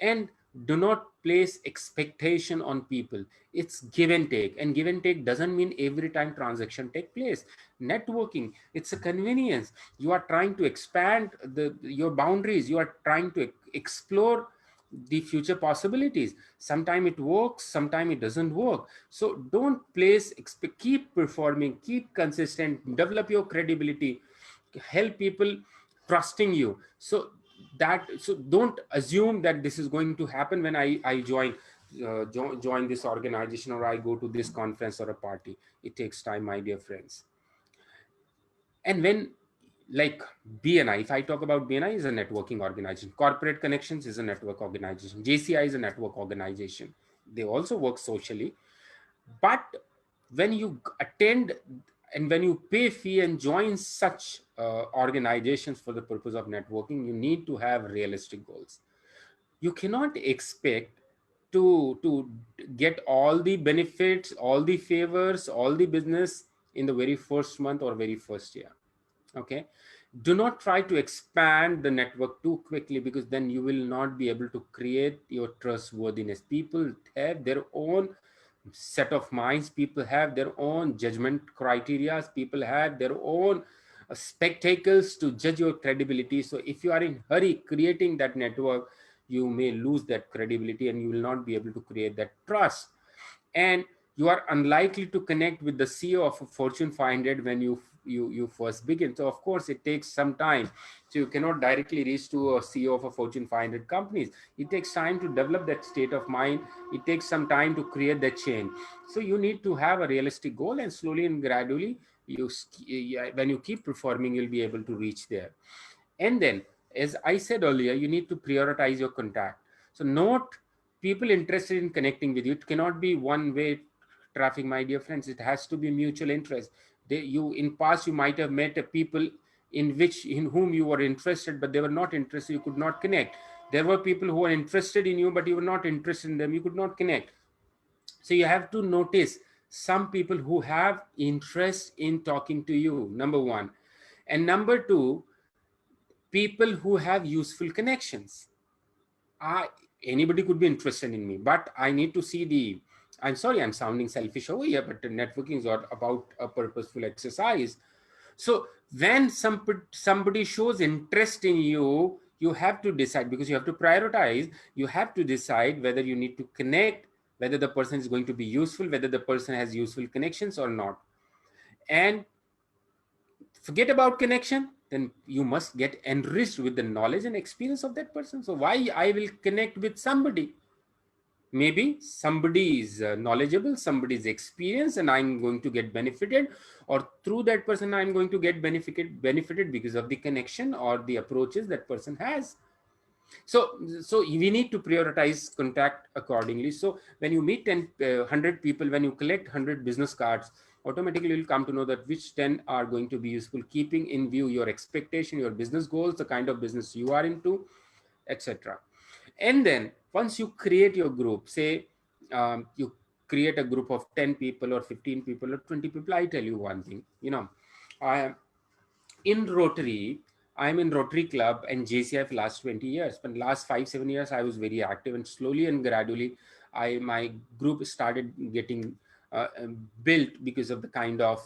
And do not place expectation on people. It's give and take, and give and take doesn't mean every time transaction take place. Networking, it's a convenience. You are trying to expand your boundaries. You are trying to explore the future possibilities. Sometime it works, sometime it doesn't work. So don't place keep performing, keep consistent, develop your credibility, help people trusting you. So don't assume that this is going to happen when I join this organization, or I go to this conference or a party. It takes time, my dear friends. And when, like, BNI, if I talk about BNI, is a networking organization. Corporate Connections is a network organization. JCI is a network organization. They also work socially. But when you attend and when you pay fee and join such organizations for the purpose of networking, you need to have realistic goals. You cannot expect to get all the benefits, all the favors, all the business in the very first month or very first year. Okay, do not try to expand the network too quickly, because then you will not be able to create your trustworthiness. People have their own set of minds, people have their own judgment criteria, people have their own spectacles to judge your credibility. So if you are in hurry creating that network, you may lose that credibility and you will not be able to create that trust. And you are unlikely to connect with the CEO of a Fortune 500 when you first begin. So of course it takes some time. So you cannot directly reach to a CEO of a Fortune 500 companies. It takes time to develop that state of mind. It takes some time to create that change. So you need to have a realistic goal, and slowly and gradually, when you keep performing, you'll be able to reach there. And then, as I said earlier, you need to prioritize your contact. So note people interested in connecting with you. It cannot be one way traffic, my dear friends. It has to be mutual interest. In past, you might have met people in whom you were interested, but they were not interested. You could not connect. There were people who were interested in you, but you were not interested in them. You could not connect. So you have to notice some people who have interest in talking to you, number one. And number two, people who have useful connections. Anybody could be interested in me, but I need to see I'm sorry, I'm sounding selfish over here, but networking is not about a purposeful exercise. So when somebody shows interest in you, you have to decide, because you have to prioritize. You have to decide whether you need to connect, whether the person is going to be useful, whether the person has useful connections or not. And forget about connection, then you must get enriched with the knowledge and experience of that person. So why I will connect with somebody? Maybe somebody is knowledgeable, somebody is experienced, and I'm going to get benefited, or through that person I'm going to get benefited because of the connection or the approaches that person has. So we need to prioritize contact accordingly. So when you meet 100 people, when you collect 100 business cards, automatically you'll come to know that which 10 are going to be useful, keeping in view your expectation, your business goals, the kind of business you are into, etc. And then once you create your group, say you create a group of 10 people or 15 people or 20 people, I tell you one thing, I in Rotary, I'm in Rotary Club and JCI for last 20 years. But last 5-7 years, I was very active, and slowly and gradually, my group started getting built because of the kind of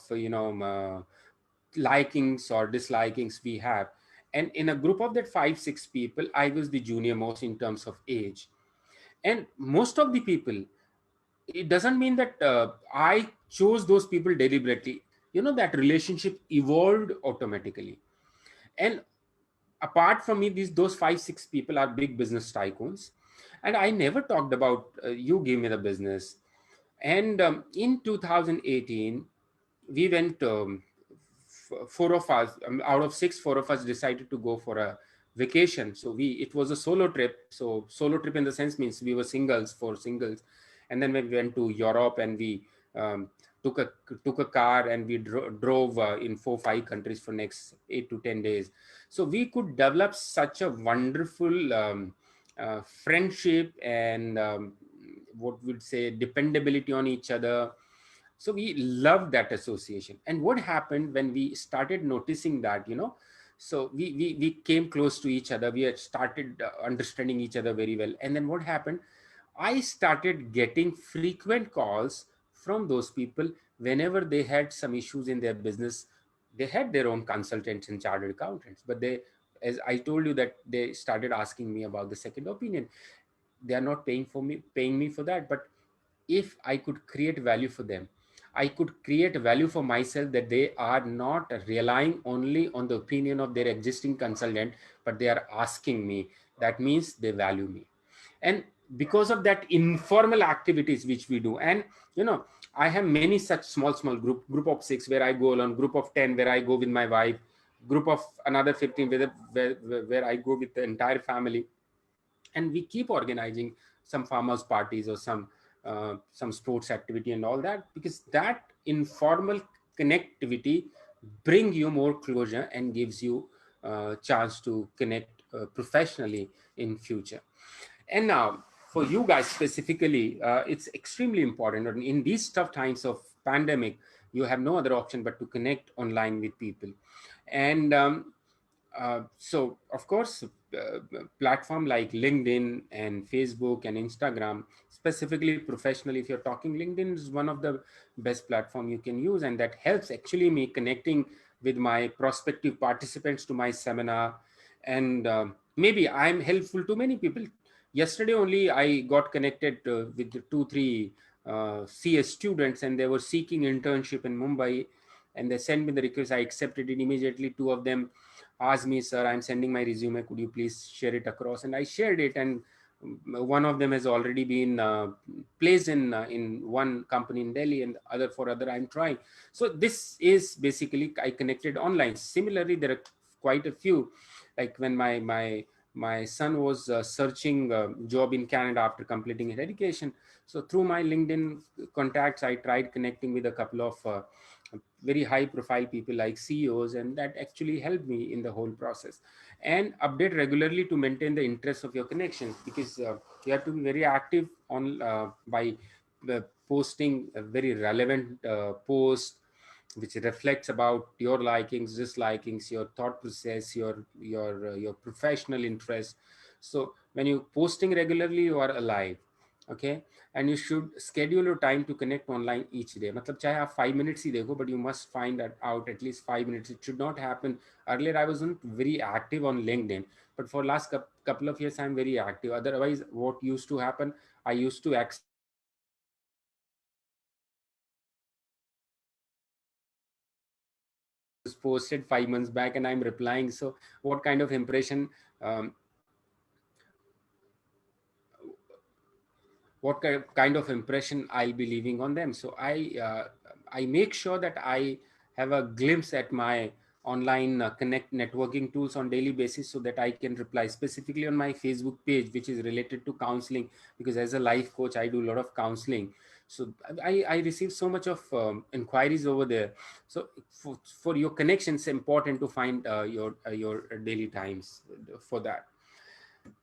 likings or dislikings we have. And in a group of that 5-6 people, I was the junior most in terms of age. And most of the people, it doesn't mean that I chose those people deliberately. That relationship evolved automatically. And apart from me, those 5-6 people are big business tycoons, and I never talked about you give me the business. And in 2018, we went, four of us, out of 6, 4 of us decided to go for a vacation. So it was a solo trip. So solo trip in the sense means we were singles, 4 singles, and then we went to Europe, and we um, took a car, and we drove in 4-5 countries for next 8 to 10 days. So we could develop such a wonderful friendship, and what would say dependability on each other. So we loved that association. And what happened when we started noticing that, so we came close to each other, we had started understanding each other very well. And then what happened, I started getting frequent calls from those people whenever they had some issues in their business. They had their own consultants and chartered accountants, but they, as I told you, that they started asking me about the second opinion. They are not paying me for that, but if I could create value for them, I could create value for myself, that they are not relying only on the opinion of their existing consultant, but they are asking me. That means they value me. And because of that informal activities which we do, and I have many such small group of 6 where I go alone, group of 10 where I go with my wife, group of another 15 where I go with the entire family. And we keep organizing some farmers parties or some sports activity and all that, because that informal connectivity bring you more closure and gives you chance to connect professionally in future. And now for you guys specifically, it's extremely important. And in these tough times of pandemic, you have no other option but to connect online with people. And so of course, platform like LinkedIn and Facebook and Instagram, specifically professionally, if you're talking, LinkedIn is one of the best platform you can use, and that helps actually me connecting with my prospective participants to my seminar. And maybe I'm helpful to many people. Yesterday only I got connected with 2-3 CS students, and they were seeking internship in Mumbai, and they sent me the request. I accepted it immediately. 2 of them asked me, sir, I'm sending my resume, could you please share it across? And I shared it, and one of them has already been placed in one company in Delhi, and other for other I'm trying. So this is basically, I connected online. Similarly, there are quite a few, like when my son was searching a job in Canada after completing his education. So through my LinkedIn contacts, I tried connecting with a couple of very high profile people like CEOs, and that actually helped me in the whole process. And update regularly to maintain the interest of your connections, because you have to be very active on by posting a very relevant post which reflects about your likings, dislikings, your thought process, your professional interest. So when you posting regularly, you are alive. Okay. And you should schedule your time to connect online each day. मतलब चाहे आप 5 minutes ही देखो, but you must find that out at least 5 minutes. It should not happen. Earlier I wasn't very active on LinkedIn, but for last couple of years I'm very active. Otherwise, what used to happen, I used to accept messages was posted 5 months back, and I'm replying. So what kind of impression, what kind of impression I'll be leaving on them? So I make sure that I have a glimpse at my online connect networking tools on daily basis, so that I can reply specifically on my Facebook page, which is related to counseling, because as a life coach I do a lot of counseling. So I receive so much of inquiries over there. So for your connections, it's important to find your daily times for that.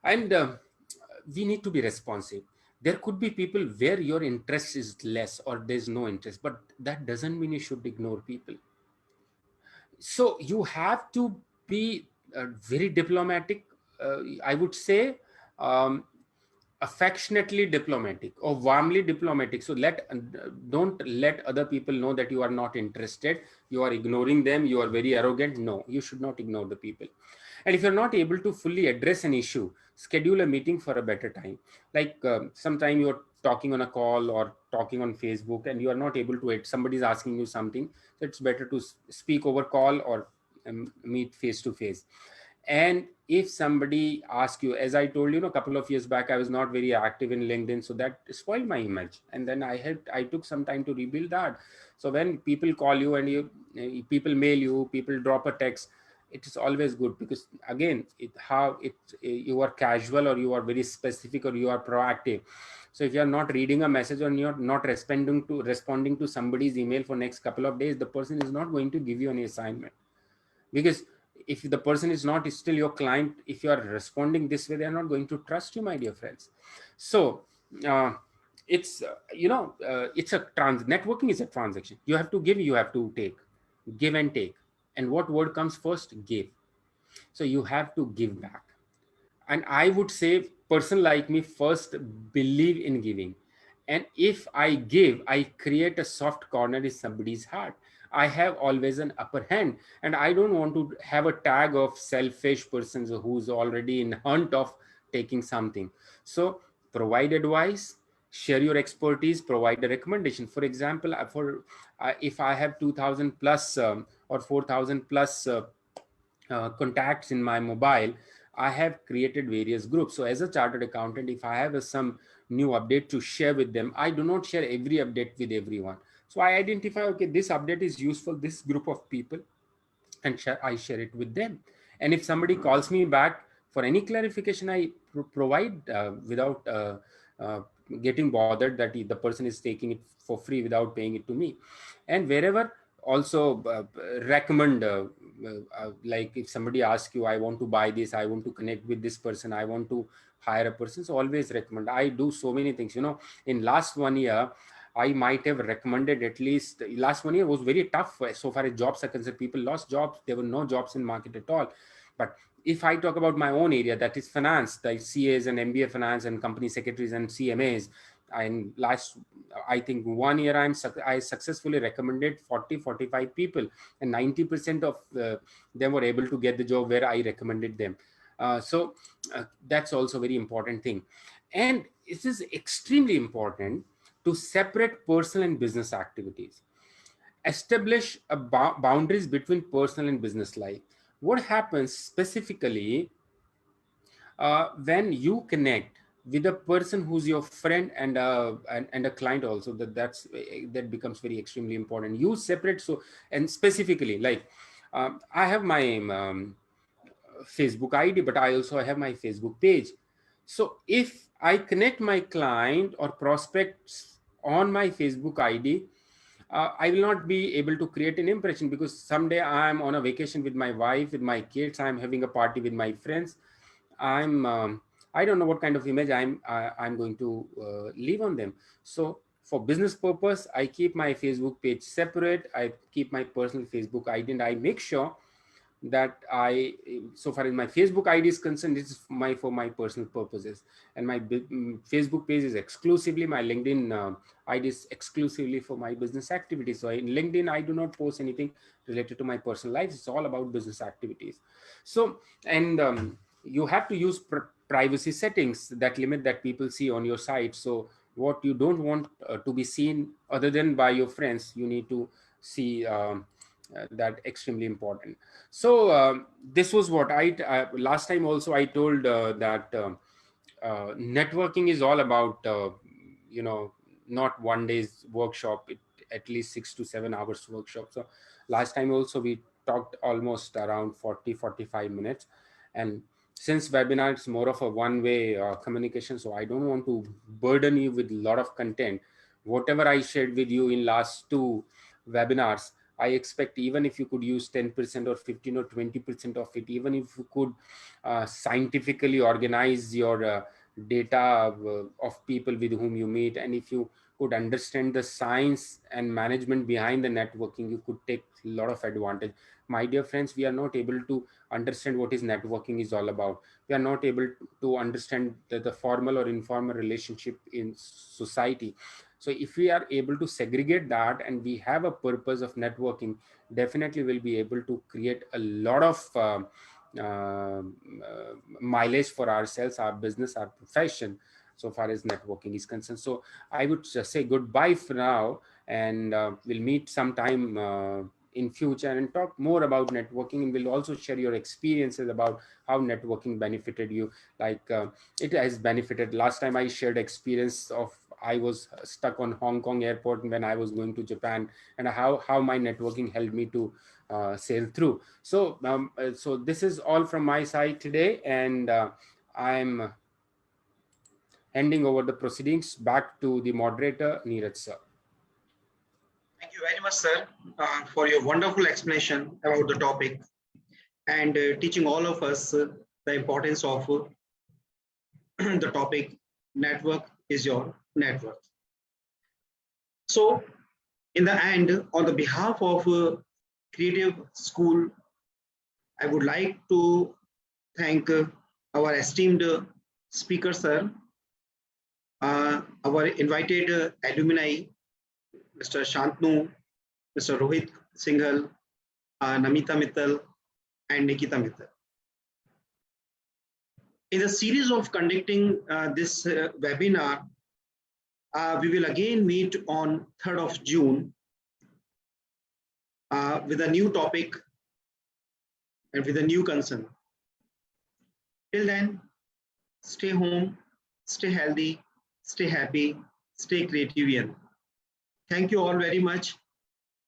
And we need to be responsive. There could be people where your interest is less or there's no interest, but that doesn't mean you should ignore people. So you have to be very diplomatic, I would say, um, affectionately diplomatic or warmly diplomatic. So don't let other people know that you are not interested, you are ignoring them, you are very arrogant. No, you should not ignore the people. And if you're not able to fully address an issue, schedule a meeting for a better time. Like sometime you're talking on a call or talking on Facebook and you are not able to it, somebody's asking you something, so it's better to speak over call or meet face to face. And if somebody asks you, as I told you, a couple of years back, I was not very active in LinkedIn, so that spoiled my image. And then I took some time to rebuild that. So when people call you and people mail you, people drop a text, it is always good, because again, you are casual or you are very specific or you are proactive. So if you are not reading a message or you're not responding to somebody's email for next couple of days, the person is not going to give you any assignment. Because if the person is not still your client, if you are responding this way, they are not going to trust you, my dear friends. So it's it's a networking is a transaction. You have to give, you have to take, give and take. And what word comes first? Give. So you have to give back. And I would say, person like me first believe in giving. And if I give, I create a soft corner in somebody's heart. I have always an upper hand, and I don't want to have a tag of selfish persons who's already in hunt of taking something. So provide advice, share your expertise, provide a recommendation. For example, if I have 2000 plus or 4000 plus contacts in my mobile, I have created various groups. So as a chartered accountant, if I have some new update to share with them, I do not share every update with everyone. So I identify, okay, this update is useful, this group of people, and I share it with them. And if somebody calls me back for any clarification, I provide without getting bothered that the person is taking it for free without paying it to me. And wherever also recommend, like if somebody asks you, I want to buy this, I want to connect with this person, I want to hire a person, so always recommend. I do so many things, in last 1 year, I might have recommended at least, last 1 year was very tough so far as jobs are concerned. People lost jobs. There were no jobs in market at all. But if I talk about my own area, that is finance, the CAs and MBA finance and company secretaries and CMAs, and last, I think 1 year, I successfully recommended 45 people, and 90% of them were able to get the job where I recommended them. So that's also a very important thing. And it is extremely important to separate personal and business activities. Establish boundaries between personal and business life. What happens specifically when you connect with a person who's your friend and a client also, that becomes very extremely important. You separate. So, and specifically, like I have my Facebook ID, but I also have my Facebook page. So if I connect my client or prospects on my Facebook ID, I will not be able to create an impression, because someday I'm on a vacation with my wife, with my kids, I'm having a party with my friends. I don't know what kind of image I'm going to leave on them. So for business purpose, I keep my Facebook page separate. I keep my personal Facebook ID, and I make sure that so far as my Facebook ID is concerned, this is for my personal purposes, and my Facebook page is exclusively, my LinkedIn ID is exclusively for my business activities. So in LinkedIn, I do not post anything related to my personal life. It's all about business activities. So, and you have to use privacy settings that limit that people see on your site. So what you don't want to be seen other than by your friends, you need to see that extremely important. So this was what last time also I told that networking is all about not one day's workshop, at least 6 to 7 hours workshop. So last time also we talked almost around 40-45 minutes, and since webinar is more of a one-way communication, so I don't want to burden you with a lot of content. Whatever I shared with you in last 2 webinars, I expect even if you could use 10% or 15 or 20% of it, even if you could scientifically organize your data of people with whom you meet, and if you could understand the science and management behind the networking, you could take a lot of advantage. My dear friends, we are not able to understand what is networking is all about. We are not able to understand the formal or informal relationship in society. So if we are able to segregate that and we have a purpose of networking, definitely we'll be able to create a lot of mileage for ourselves, our business, our profession, so far as networking is concerned. So I would just say goodbye for now, and we'll meet sometime in future and talk more about networking, and we'll also share your experiences about how networking benefited you. Like it has benefited. Last time I shared experience of I was stuck on Hong Kong airport when I was going to Japan, and how my networking helped me to sail through. So so this is all from my side today, and I'm handing over the proceedings back to the moderator, Neeraj sir. Thank you very much, sir, for your wonderful explanation about the topic and teaching all of us the importance of the topic, network is your network. So in the end, on the behalf of Creative School, I would like to thank our esteemed speaker, sir, our invited alumni, Mr. Shantanu, Mr. Rohit Singhal, Namita Mittal, and Nikita Mittal. In the series of conducting this webinar, we will again meet on 3rd of June with a new topic and with a new concern. Till then, stay home, stay healthy, stay happy, stay creative. Thank you all very much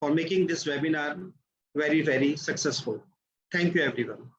for making this webinar very, very successful. Thank you, everyone.